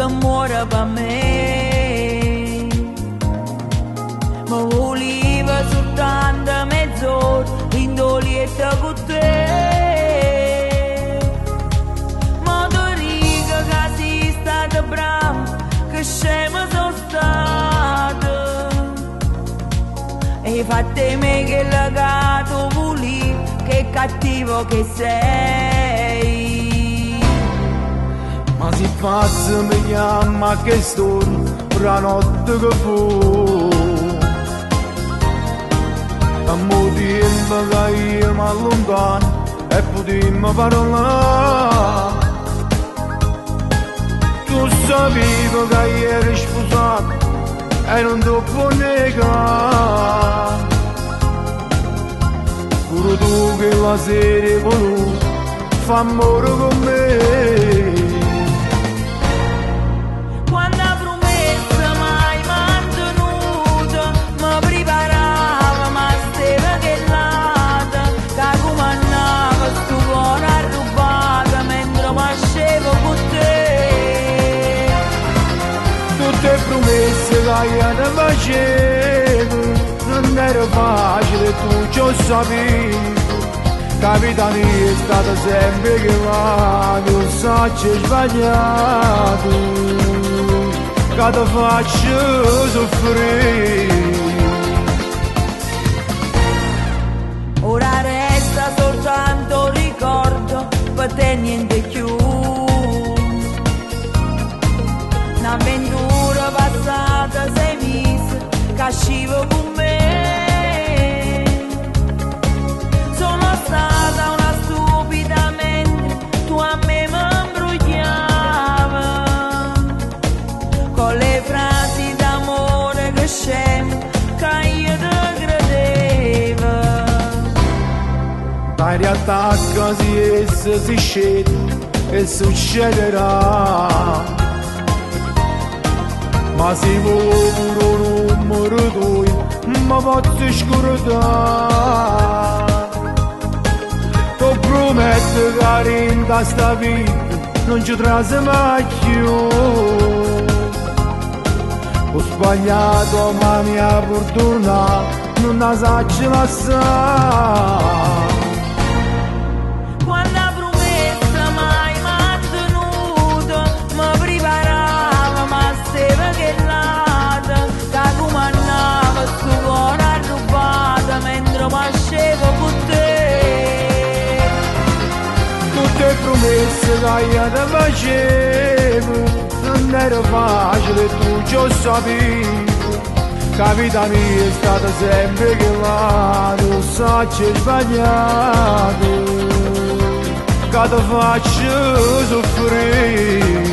muore per me. Ma voleva soltanto mezz'ora in dolietta con te. Ma tu riga che sei stata brava, che scema sono stata. E fate me che legato voli, che cattivo che sei. Ma si pazzo mi chiama che storno per la notte che fu. Ammo tempo che io mi allontano e potemmo parlare. Tu sapevi che io ero sposato e non ti può negare. Pure tu che la sera hai voluto fa amore con me. Quando la promessa mai mantenuta, mi preparava ma stava che lata, che comandava sto cuore arrubato mentre pascevo con te. Tutte promesse che io ne facevo non era facile, tu ci lo sapevi. Capitano è stata sempre che vado, sa c'è sbagliato, che ti faccio soffrire. Ora resta soltanto un ricordo, per te niente più. Un'avventura passata 6 mesi, che scivo con me. Sono stata una stupida mentre tu a me mi imbrogliava con le frasi d'amore che scemo che io ti credevo. Ma in realtà così si scende e succederà. Ma se vuoi pure un numero 2 mi posso scordare. Ti prometto che in questa vita non ci trase mai più. Ho sbagliato ma mi ha fortuna non la sacci lasciare. Quando la promessa mai mantenuta, mi preparava ma stava che lata, che comandava sto cuore arrubato mentre pascevo con te. Tutte promesse che io ti facevo non era facile, tu ci lo sapevi. Capitano è stata sempre che vado, sa c'è sbagliato, che ti faccio soffrire.